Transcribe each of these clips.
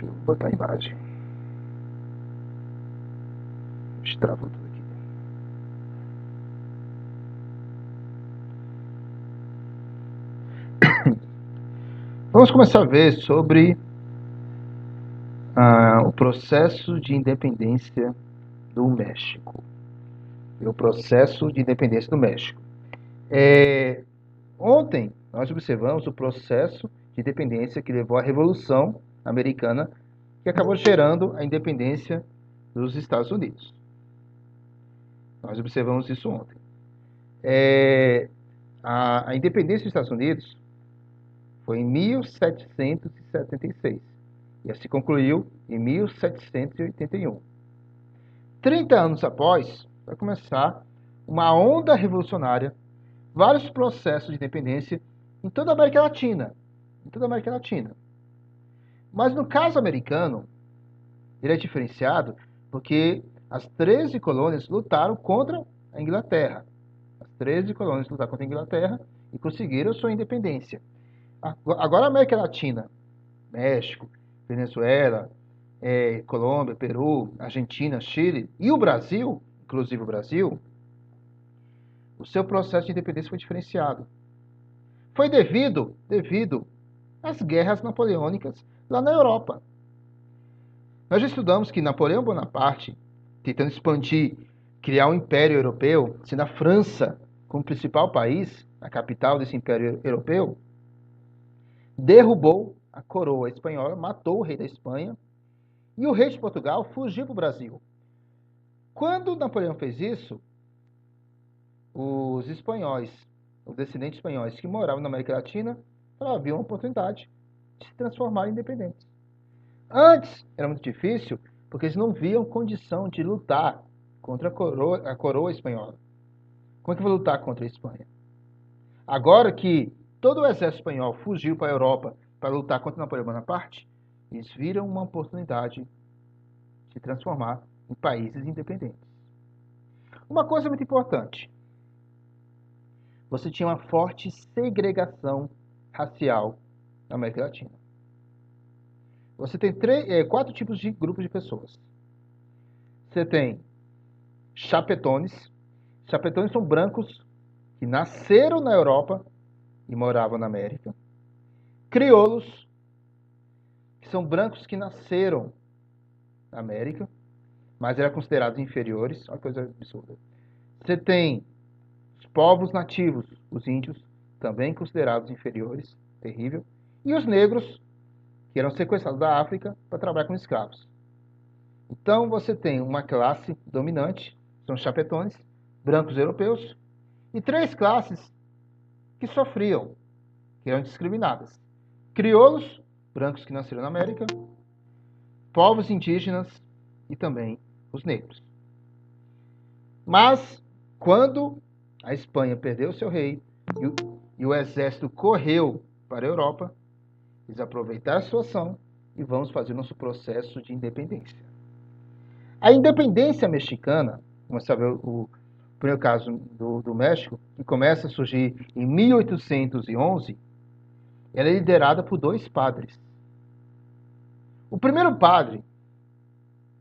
Deixa eu botar a imagem. Travou tudo aqui. Vamos começar a ver sobre o processo de independência do México. O processo de independência do México. Ontem nós observamos o processo de independência que levou à Revolução Americana, que acabou gerando a independência dos Estados Unidos. Nós observamos isso ontem. A independência dos Estados Unidos foi em 1776 e se concluiu em 1781. 30 anos após, vai começar uma onda revolucionária, vários processos de independência em toda a América Latina. Mas no caso americano, ele é diferenciado porque as 13 colônias lutaram contra a Inglaterra. As 13 colônias lutaram contra a Inglaterra e conseguiram sua independência. Agora a América Latina, México, Venezuela, Colômbia, Peru, Argentina, Chile e o Brasil, inclusive o Brasil, o seu processo de independência foi diferenciado. Foi devido às guerras napoleônicas lá na Europa. Nós já estudamos que Napoleão Bonaparte, tentando expandir, criar um império europeu, sendo a França como principal país, a capital desse império europeu, derrubou a coroa espanhola, matou o rei da Espanha, e o rei de Portugal fugiu para o Brasil. Quando Napoleão fez isso, os espanhóis, os descendentes espanhóis que moravam na América Latina, haviam uma oportunidade de se transformar em independentes. Antes era muito difícil, porque eles não viam condição de lutar contra a coroa espanhola. Como é que vai lutar contra a Espanha? Agora que todo o exército espanhol fugiu para a Europa para lutar contra Napoleão Bonaparte, eles viram uma oportunidade de se transformar em países independentes. Uma coisa muito importante. Você tinha uma forte segregação racial na América Latina. Você tem 4 tipos de grupos de pessoas. Você tem chapetones. Chapetones são brancos que nasceram na Europa e moravam na América. Crioulos, que são brancos que nasceram na América, mas eram considerados inferiores. Olha que coisa absurda. Você tem os povos nativos, os índios, também considerados inferiores, terrível. E os negros, que eram sequestrados da África para trabalhar como escravos. Então você tem uma classe dominante, são os chapetones, brancos europeus, e 3 classes que sofriam, que eram discriminadas. Crioulos, brancos que nasceram na América, povos indígenas e também os negros. Mas, quando a Espanha perdeu seu rei e o exército correu para a Europa, eles aproveitaram a situação e vamos fazer nosso processo de independência. A independência mexicana, vamos saber o primeiro caso do México, que começa a surgir em 1811, ela é liderada por 2 padres. O primeiro padre,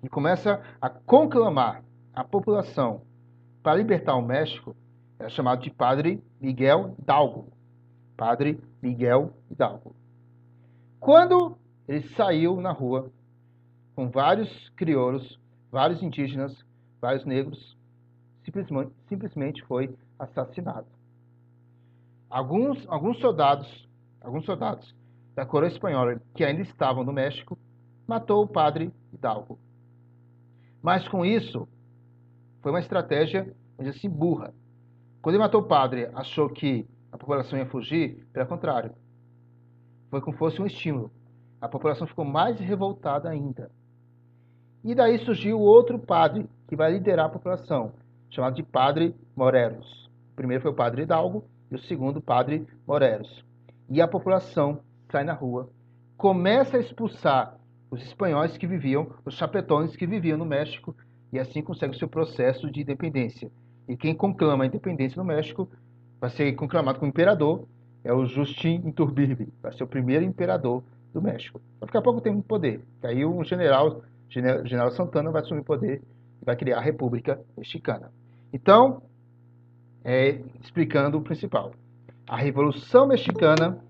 que começa a conclamar a população para libertar o México, é chamado de Padre Miguel Hidalgo. Padre Miguel Hidalgo. Quando ele saiu na rua com vários crioulos, vários indígenas, vários negros, simplesmente foi assassinado. Alguns soldados da coroa espanhola que ainda estavam no México matou o padre Hidalgo. Mas com isso foi uma estratégia, vamos dizer assim, burra. Quando ele matou o padre, achou que a população ia fugir, pelo contrário. Foi como se fosse um estímulo. A população ficou mais revoltada ainda. E daí surgiu outro padre que vai liderar a população, chamado de Padre Morelos. O primeiro foi o Padre Hidalgo e o segundo, Padre Morelos. E a população sai na rua, começa a expulsar os espanhóis que viviam, os chapetones que viviam no México, e assim consegue o seu processo de independência. E quem conclama a independência no México vai ser conclamado como imperador, é o Justin Iturbide, vai ser o primeiro imperador do México. Vai ficar pouco tempo no poder. Aí o general Santana vai assumir o poder e vai criar a República Mexicana. Então, explicando o principal. A Revolução Mexicana,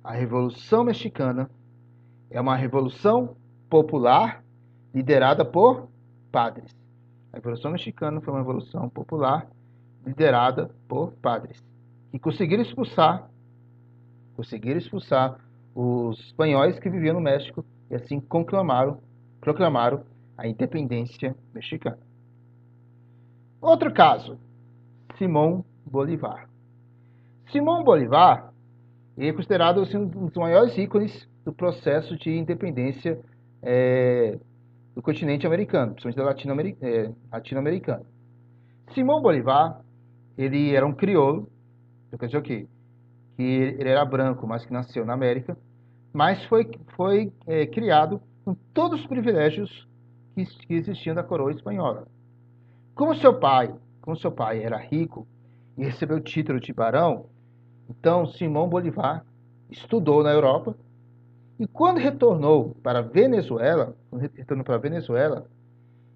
a Revolução Mexicana é uma revolução popular liderada por padres. A Revolução Mexicana foi uma revolução popular liderada por padres que conseguiram expulsar os espanhóis que viviam no México e assim proclamaram a independência mexicana. Outro caso, Simón Bolívar. Simón Bolívar é considerado assim, um dos maiores ícones do processo de independência do continente americano, principalmente latino-americano. Simón Bolívar, ele era um crioulo, quer dizer o quê? Que ele era branco, mas que nasceu na América, mas foi criado com todos os privilégios que existiam da coroa espanhola. Como seu pai era rico e recebeu o título de barão, então Simón Bolívar estudou na Europa e quando retornou para a Venezuela,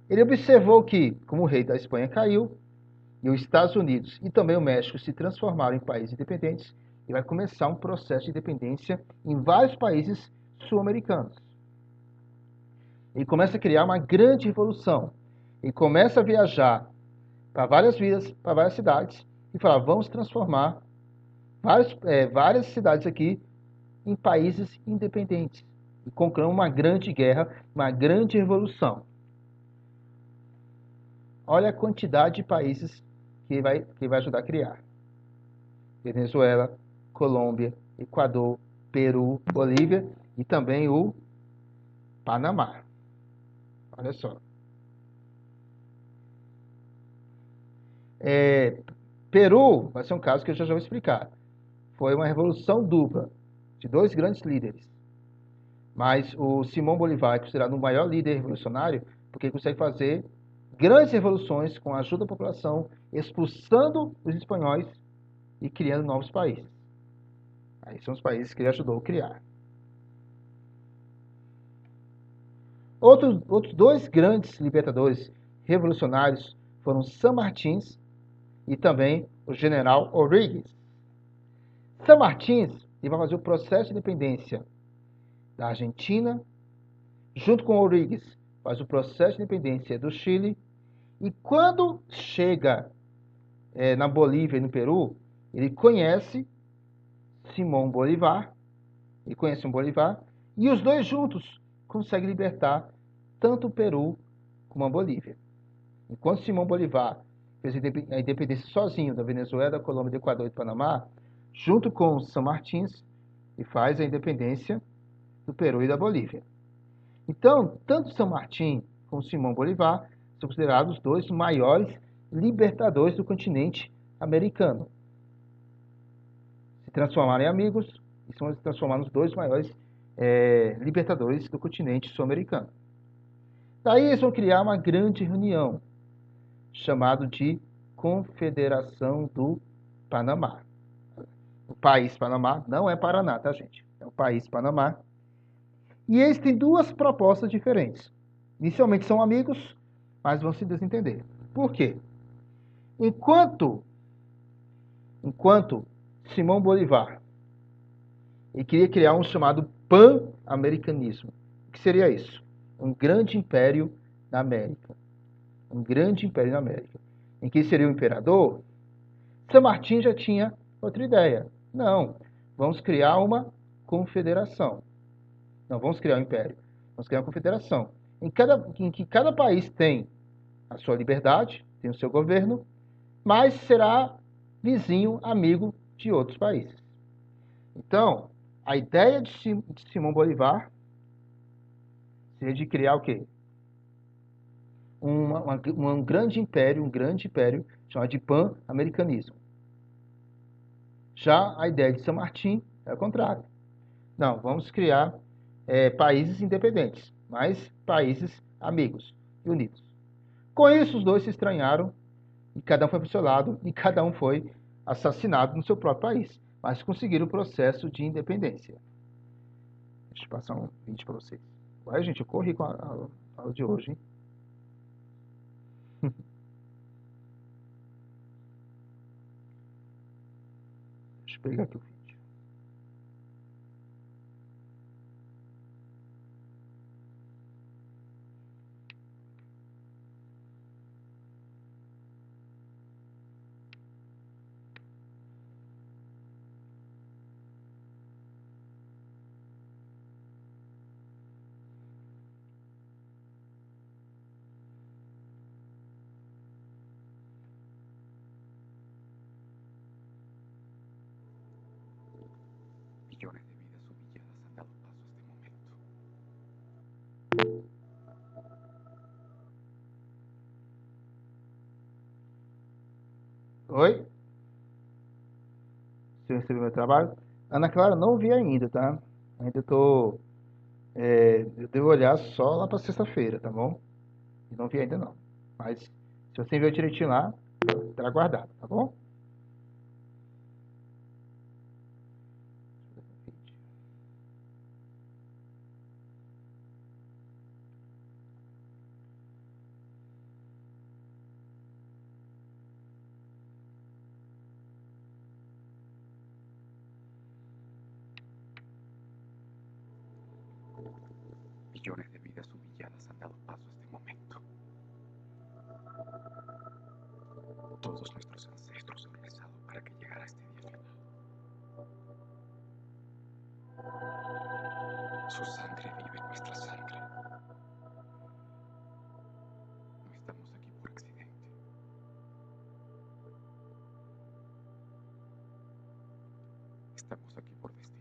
ele observou que, como o rei da Espanha caiu, e os Estados Unidos e também o México se transformaram em países independentes, e vai começar um processo de independência em vários países sul-americanos. Ele começa a criar uma grande revolução. Ele começa a viajar para várias vilas, para várias cidades, e falar, vamos transformar várias cidades aqui em países independentes. E conclama uma grande guerra, uma grande revolução. Olha a quantidade de países que vai ajudar a criar. Venezuela, Colômbia, Equador, Peru, Bolívia e também o Panamá. Olha só. Peru vai ser um caso que eu já vou explicar. Foi uma revolução dupla de dois grandes líderes. Mas o Simón Bolívar é considerado o maior líder revolucionário porque ele consegue fazer grandes revoluções com a ajuda da população, expulsando os espanhóis e criando novos países. Aí são os países que ele ajudou a criar. Outros dois grandes libertadores revolucionários foram San Martín e também o general O'Higgins. San Martín vai fazer o processo de independência da Argentina, junto com O'Higgins faz o processo de independência do Chile, e quando chega na Bolívia e no Peru, ele conhece Simón Bolívar, e os dois juntos conseguem libertar tanto o Peru como a Bolívia. Enquanto Simón Bolívar fez a independência sozinho da Venezuela, da Colômbia, do Equador e do Panamá, junto com San Martín, e faz a independência do Peru e da Bolívia. Então, tanto San Martín como Simón Bolívar são considerados os dois maiores libertadores do continente americano. Se transformaram em amigos e se transformaram nos dois maiores libertadores do continente sul-americano. Daí eles vão criar uma grande reunião, chamada de Confederação do Panamá. O país Panamá não é Paraná, tá, gente? É o país Panamá. E eles têm duas propostas diferentes. Inicialmente são amigos, mas vão se desentender. Por quê? Enquanto Simón Bolívar ele queria criar um chamado pan-americanismo. O que seria isso? Um grande império na América. Um grande império na América. Em que seria o imperador? San Martín já tinha outra ideia. Não, vamos criar uma confederação. Não vamos criar um império. Vamos criar uma confederação. Em que cada país tem a sua liberdade, tem o seu governo, mas será vizinho, amigo de outros países. Então, a ideia de Simón Bolívar seria de criar o quê? Um grande império chamado de pan-americanismo. Já a ideia de San Martín é o contrário. Não, vamos criar países independentes, mas países amigos e unidos. Com isso, os dois se estranharam, e cada um foi para o seu lado, e cada um foi assassinado no seu próprio país. mas conseguiram o processo de independência. Deixa eu passar um vídeo para vocês. Vai, gente, eu corri com a aula de hoje, hein? Deixa eu pegar aqui o vídeo. Millones de vidas humilladas han dado paso a este momento. Oi? Você recebeu meu trabalho? Ana Clara, não vi ainda, tá? Ainda tô... eu devo olhar só lá para sexta-feira, tá bom? Não vi ainda não. Mas se você enviou direitinho lá, terá guardado, tá bom? Millones de vidas humilladas han dado paso a este momento. Todos nuestros ancestros han rezado para que llegara este día final. Su sangre vive en nuestra sangre. No estamos aquí por accidente. Estamos aquí por destino.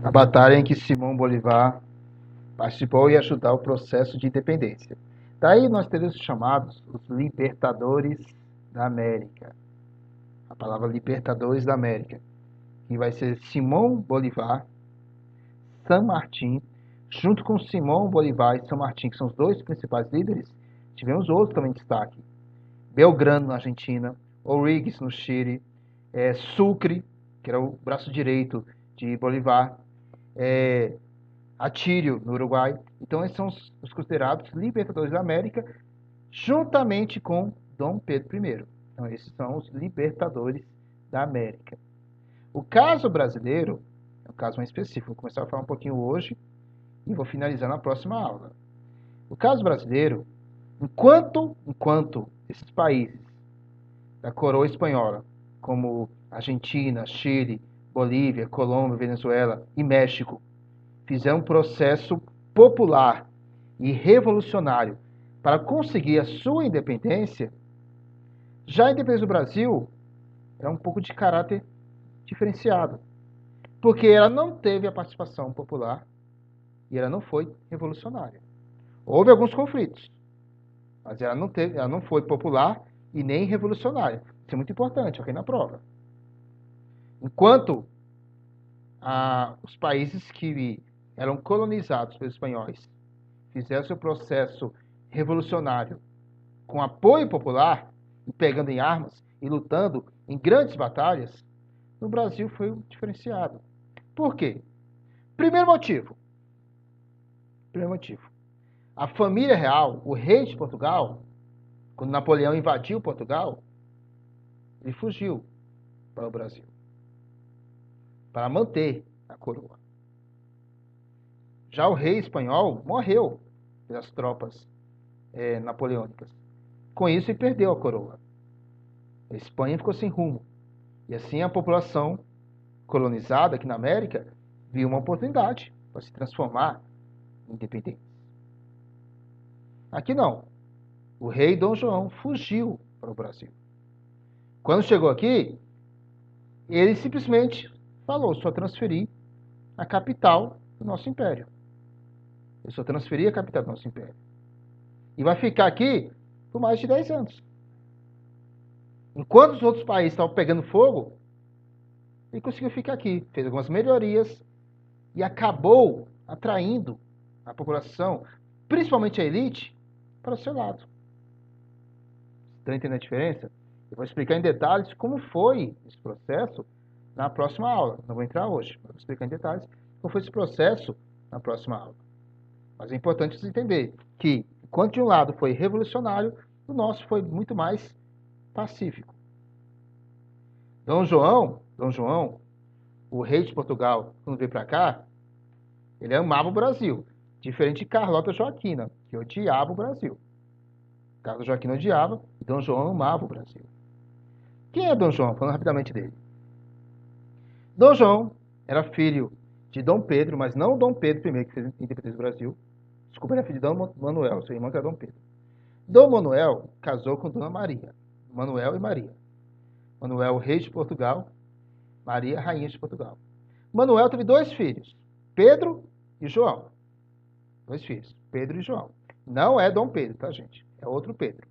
A batalha em que Simão Bolívar participou e ajudou o processo de independência. Daí nós teremos chamados os libertadores da América. A palavra libertadores da América, que vai ser Simão Bolívar, San Martín, junto com Simão Bolívar e San Martín, que são os dois principais líderes, tivemos outros também em destaque. Belgrano, na Argentina, O'Higgins, no Chile, Sucre, que era o braço direito de Bolívar, Atílio, no Uruguai. Então, esses são os considerados libertadores da América, juntamente com Dom Pedro I. Então, esses são os libertadores da América. O caso brasileiro é um caso mais específico. Vou começar a falar um pouquinho hoje e vou finalizar na próxima aula. O caso brasileiro, enquanto esses países da coroa espanhola, como Argentina, Chile, Bolívia, Colômbia, Venezuela e México, fizeram um processo popular e revolucionário para conseguir a sua independência, já a independência do Brasil era um pouco de caráter diferenciado, porque ela não teve a participação popular e ela não foi revolucionária. Houve alguns conflitos, mas ela não foi popular e nem revolucionária. Isso é muito importante aqui na prova. Enquanto os países que eram colonizados pelos espanhóis fizeram seu processo revolucionário com apoio popular, e pegando em armas e lutando em grandes batalhas, no Brasil foi diferenciado. Por quê? Primeiro motivo. A família real, o rei de Portugal, quando Napoleão invadiu Portugal, ele fugiu para o Brasil para manter a coroa. Já o rei espanhol morreu pelas tropas napoleônicas. Com isso, ele perdeu a coroa. A Espanha ficou sem rumo. E assim a população colonizada aqui na América viu uma oportunidade para se transformar em independente. Aqui não. O rei Dom João fugiu para o Brasil. Quando chegou aqui, ele simplesmente falou: só transferir a capital do nosso império. Eu só transferi a capital do nosso império. E vai ficar aqui por mais de 10 anos. Enquanto os outros países estavam pegando fogo, ele conseguiu ficar aqui, fez algumas melhorias e acabou atraindo a população, principalmente a elite, para o seu lado. Estão entendendo a diferença? Eu vou explicar em detalhes como foi esse processo na próxima aula. Não vou entrar hoje, mas vou explicar em detalhes como foi esse processo na próxima aula. Mas é importante você entender que, enquanto de um lado foi revolucionário, o nosso foi muito mais pacífico. Dom João, o rei de Portugal, quando veio para cá, ele amava o Brasil. Diferente de Carlota Joaquina, que odiava o Brasil. Carlota Joaquina odiava e Dom João amava o Brasil. Quem é Dom João? Falando rapidamente dele. Dom João era filho de Dom Pedro, mas não Dom Pedro I, que fez a independência do Brasil. Desculpa, ele era filho de Dom Manuel, seu irmão que era Dom Pedro. Dom Manuel casou com Dona Maria. Manuel e Maria. Manuel, rei de Portugal. Maria, rainha de Portugal. Manuel teve 2 filhos, Pedro e João. 2 filhos, Pedro e João. Não é Dom Pedro, tá, gente? É outro Pedro.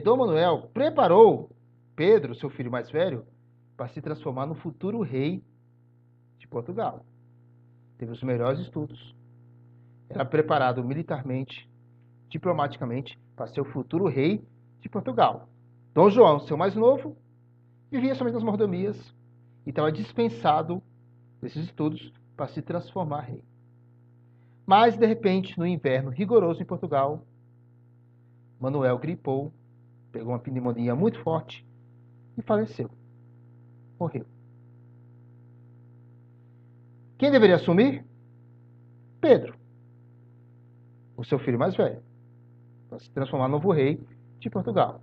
Dom Manuel preparou Pedro, seu filho mais velho, para se transformar no futuro rei de Portugal. Teve os melhores estudos. Era preparado militarmente, diplomaticamente, para ser o futuro rei de Portugal. Dom João, seu mais novo, vivia somente nas mordomias e estava dispensado desses estudos para se transformar rei. Mas, de repente, no inverno rigoroso em Portugal, Manuel gripou, pegou uma pneumonia muito forte e faleceu. Morreu. Quem deveria assumir? Pedro, o seu filho mais velho, para se transformar no novo rei de Portugal.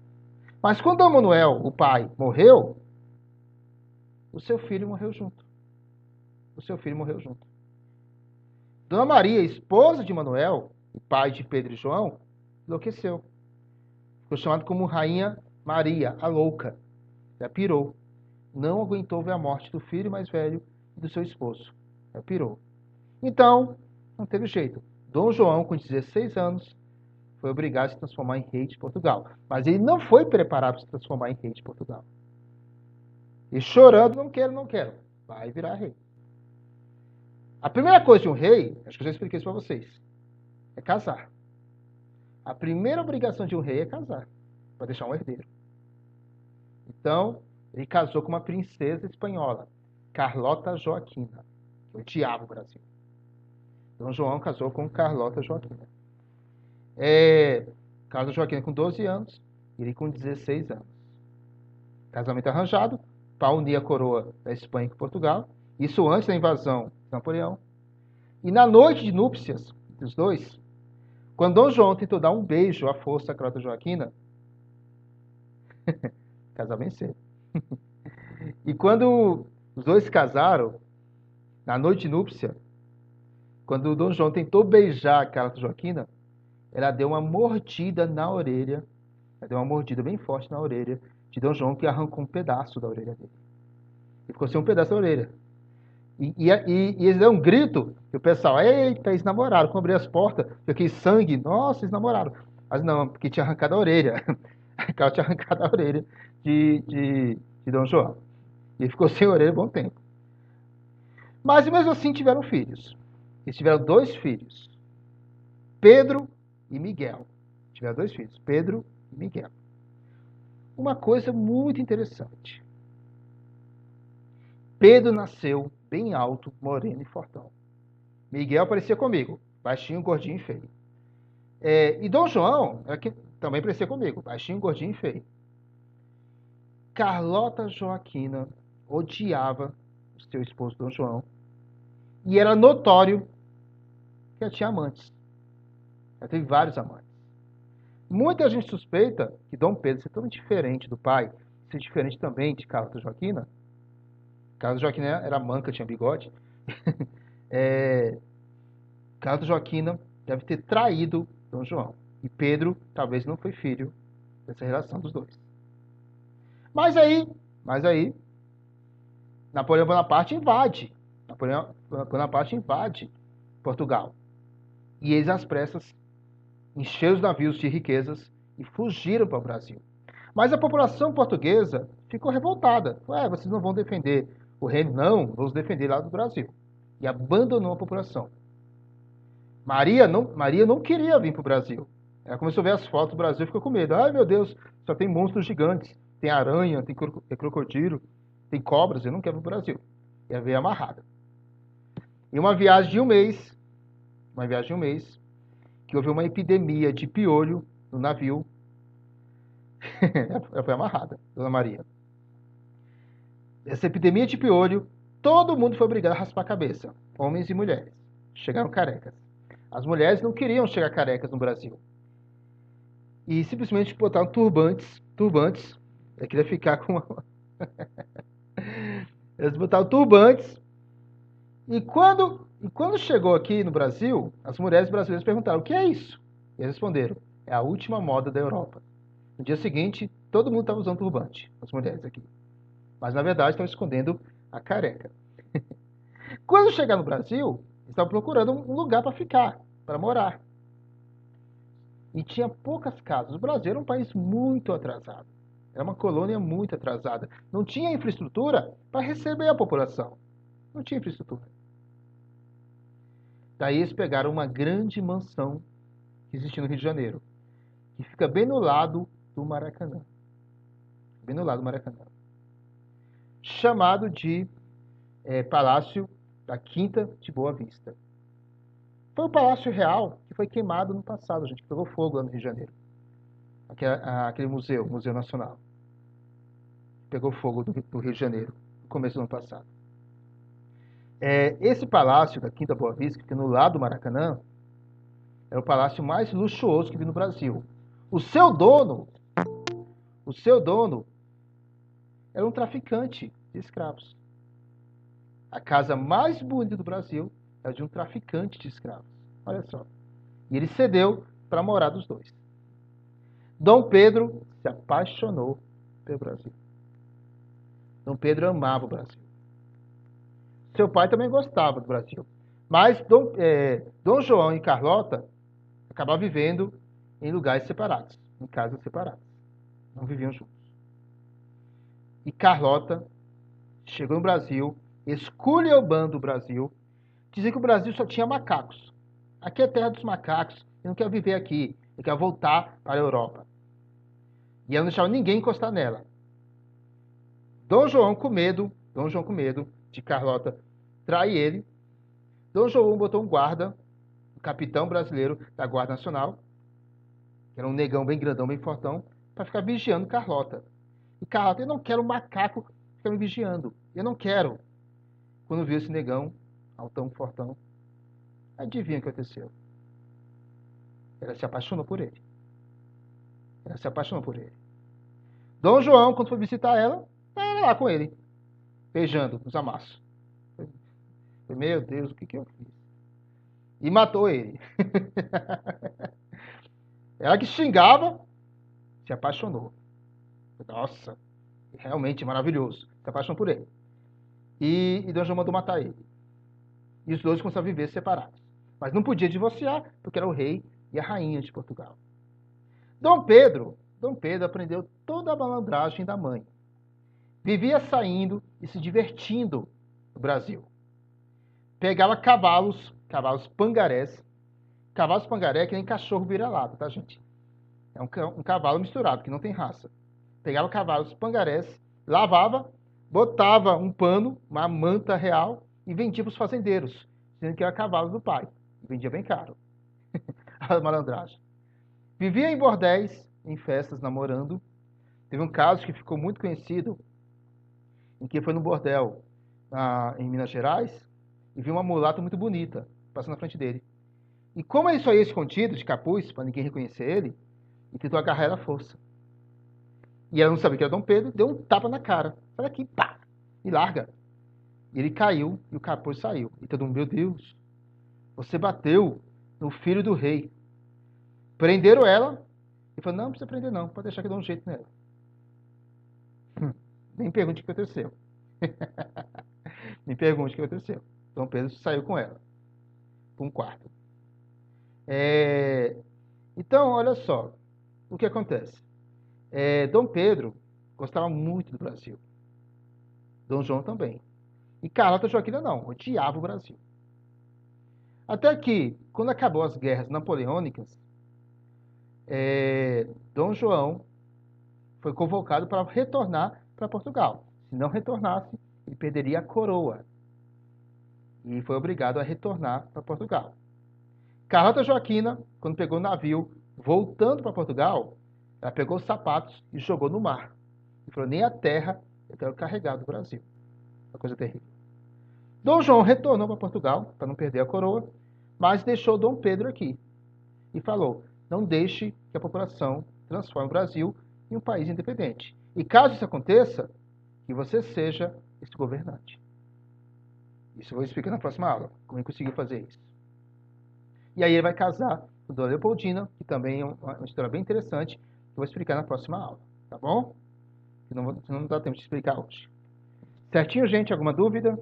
Mas quando Dom Manuel, o pai, morreu, o seu filho morreu junto. Dona Maria, esposa de Manuel, o pai de Pedro e João, enlouqueceu. Ficou chamada como Rainha Maria, a louca. Ela pirou. Não aguentou ver a morte do filho mais velho e do seu esposo. Ela pirou. Então, não teve jeito. Dom João, com 16 anos, foi obrigado a se transformar em rei de Portugal. Mas ele não foi preparado para se transformar em rei de Portugal. E chorando, não quero. Vai virar rei. A primeira coisa de um rei, acho que eu já expliquei isso para vocês, é casar. A primeira obrigação de um rei é casar, para deixar um herdeiro. Então, ele casou com uma princesa espanhola, Carlota Joaquina, que odiava o Brasil. Dom João casou com Carlota Joaquina. Carlota Joaquina com 12 anos, ele com 16 anos. Casamento arranjado, para unir a coroa da Espanha com Portugal. Isso antes da invasão de Napoleão. E na noite de núpcias dos dois, quando Dom João tentou dar um beijo à força à Carlota Joaquina, casar bem cedo. E quando os dois se casaram, na noite de núpcia, quando o Dom João tentou beijar a Carlota Joaquina, ela deu uma mordida na orelha, ela deu uma mordida bem forte na orelha de Dom João, que arrancou um pedaço da orelha dele. E ficou sem um pedaço da orelha. E eles deram um grito, e o pessoal, eita, eles namoraram. Quando abriu as portas, aquele sangue, nossa, eles namoraram. Mas não, porque tinha arrancado a orelha. A Carlota tinha arrancado a orelha de Dom João. E ele ficou sem orelha por um bom tempo. Mas mesmo assim tiveram filhos. Eles tiveram 2 filhos. Pedro e Miguel. Tiveram 2 filhos, Pedro e Miguel. Uma coisa muito interessante. Pedro nasceu bem alto, moreno e fortão. Miguel parecia comigo, baixinho, gordinho e feio. E Dom João também parecia comigo, baixinho, gordinho e feio. Carlota Joaquina odiava o seu esposo Dom João e era notório que ela tinha amantes. Ela teve vários amantes. Muita gente suspeita que Dom Pedro ser tão diferente do pai, ser diferente também de Carlota Joaquina. Carlota Joaquina era manca, tinha bigode. Carlota Joaquina deve ter traído Dom João. E Pedro talvez não foi filho dessa relação dos dois. Mas aí, Napoleão Bonaparte invade. Napoleão Bonaparte invade Portugal. E eles, às pressas, encheram os navios de riquezas e fugiram para o Brasil. Mas a população portuguesa ficou revoltada. Ué, vocês não vão defender o reino? Não, vamos defender lá do Brasil. E abandonou a população. Maria não queria vir para o Brasil. Ela começou a ver as fotos do Brasil e ficou com medo. Ai, meu Deus, só tem monstros gigantes. Tem aranha, tem crocodilo, tem cobras. Eu não quero ir para o Brasil. E ela veio amarrada. E uma viagem de um mês, que houve uma epidemia de piolho no navio. Ela foi amarrada, Dona Maria. Essa epidemia de piolho, todo mundo foi obrigado a raspar a cabeça. Homens e mulheres. Chegaram carecas. As mulheres não queriam chegar carecas no Brasil. E simplesmente botaram turbantes. Eu queria ficar com uma... Eles botaram turbantes. E quando chegou aqui no Brasil, as mulheres brasileiras perguntaram: o que é isso? E eles responderam: é a última moda da Europa. No dia seguinte, todo mundo estava usando turbante, as mulheres aqui. Mas, na verdade, estavam escondendo a careca. Quando chegar no Brasil, estavam procurando um lugar para ficar, para morar. E tinha poucas casas. O Brasil era um país muito atrasado. Era uma colônia muito atrasada. Não tinha infraestrutura para receber a população. Não tinha infraestrutura. Daí eles pegaram uma grande mansão que existia no Rio de Janeiro, que fica bem no lado do Maracanã. Bem no lado do Maracanã. Chamado de Palácio da Quinta de Boa Vista. Foi o Palácio Real que foi queimado no passado, gente, que pegou fogo lá no Rio de Janeiro. Aquele museu, Museu Nacional. Pegou fogo do Rio de Janeiro, no começo do ano passado. Esse Palácio da Quinta Boa Vista, que fica no lado do Maracanã, era o palácio mais luxuoso que vi no Brasil. O seu dono era um traficante de escravos. A casa mais bonita do Brasil era de um traficante de escravos. Olha só. E ele cedeu para morar dos dois. Dom Pedro se apaixonou pelo Brasil. Dom Pedro amava o Brasil. Seu pai também gostava do Brasil. Mas Dom João e Carlota acabavam vivendo em lugares separados, em casas separadas. Não viviam juntos. E Carlota chegou no Brasil, esculhambando o Brasil, dizia que o Brasil só tinha macacos. Aqui é terra dos macacos, eu não quero viver aqui, eu quero voltar para a Europa. E ela não deixava ninguém encostar nela. Dom João com medo de Carlota trair ele, Dom João botou um guarda, um capitão brasileiro da Guarda Nacional, que era um negão bem grandão, bem fortão, para ficar vigiando Carlota. E Carlota: eu não quero um macaco ficar me vigiando. Eu não quero. Quando viu esse negão, altão, fortão, adivinha o que aconteceu? Ela se apaixonou por ele. Dom João, quando foi visitar ela, era lá com ele, beijando os amassos. Meu Deus, o que eu fiz? E matou ele. Ela que xingava, se apaixonou. Nossa, realmente maravilhoso. Se apaixonou por ele. E Dom João mandou matar ele. E os dois começaram a viver separados. Mas não podia divorciar, porque era o rei e a rainha de Portugal. Dom Pedro aprendeu toda a malandragem da mãe. Vivia saindo e se divertindo no Brasil. Pegava cavalos pangarés. Cavalos pangaré que nem cachorro vira-lata, tá, gente? É um cavalo misturado, que não tem raça. Pegava cavalos pangarés, lavava, botava um pano, uma manta real, e vendia para os fazendeiros, dizendo que era cavalo do pai. E vendia bem caro. A malandragem. Vivia em bordéis, em festas, namorando. Teve um caso que ficou muito conhecido, em que foi no bordel em Minas Gerais, e viu uma mulata muito bonita passando na frente dele. E como ele só ia escondido, de capuz, para ninguém reconhecer ele, ele tentou agarrar ela à força. E ela não sabia que era Dom Pedro, deu um tapa na cara. Sai daqui, pá! E larga. E ele caiu e o capuz saiu. E todo mundo: meu Deus, você bateu no filho do rei. Prenderam ela. E falou: não precisa prender não, pode deixar que eu dou um jeito nela. Nem pergunte o que aconteceu. Nem pergunte o que aconteceu. Dom Pedro saiu com ela para um quarto. Então, olha só o que acontece. Dom Pedro gostava muito do Brasil. Dom João também. E Carlota Joaquina não, odiava o Brasil. Até que, quando acabou as guerras napoleônicas, Dom João foi convocado para retornar para Portugal. Se não retornasse, ele perderia a coroa. E foi obrigado a retornar para Portugal. Carlota Joaquina, quando pegou o navio, voltando para Portugal, ela pegou os sapatos e jogou no mar. E falou, nem a terra eu quero carregar do Brasil. Uma coisa terrível. Dom João retornou para Portugal, para não perder a coroa, mas deixou Dom Pedro aqui. E falou, não deixe que a população transforme o Brasil em um país independente. E caso isso aconteça, que você seja esse governante. Isso eu vou explicar na próxima aula, como ele conseguiu fazer isso. E aí ele vai casar com Dona Leopoldina, que também é uma história bem interessante, que eu vou explicar na próxima aula, tá bom? Não dá tempo de explicar hoje. Certinho, gente? Alguma dúvida?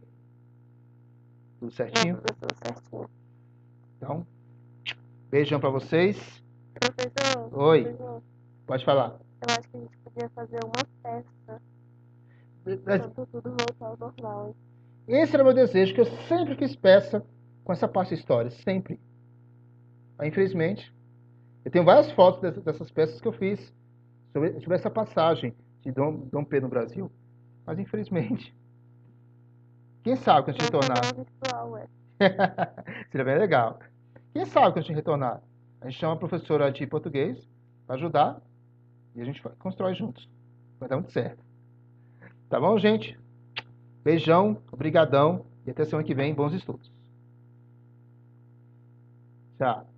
Tudo certinho? Tudo certinho. Então, beijão pra vocês. Professor? Oi. Professor, Pode falar. eu acho que a gente podia fazer uma festa quando tudo voltar ao normal. Esse era o meu desejo, que eu sempre fiz peça com essa parte de história, sempre. Mas, infelizmente, eu tenho várias fotos dessas peças que eu fiz sobre essa passagem de Dom Pedro no Brasil. Mas, infelizmente, quem sabe quando a gente retornar? Seria bem legal. Quem sabe quando a gente retornar? A gente chama a professora de português para ajudar e a gente constrói juntos. Vai dar muito certo. Tá bom, gente? Beijão, obrigadão e até semana que vem. Bons estudos. Tchau.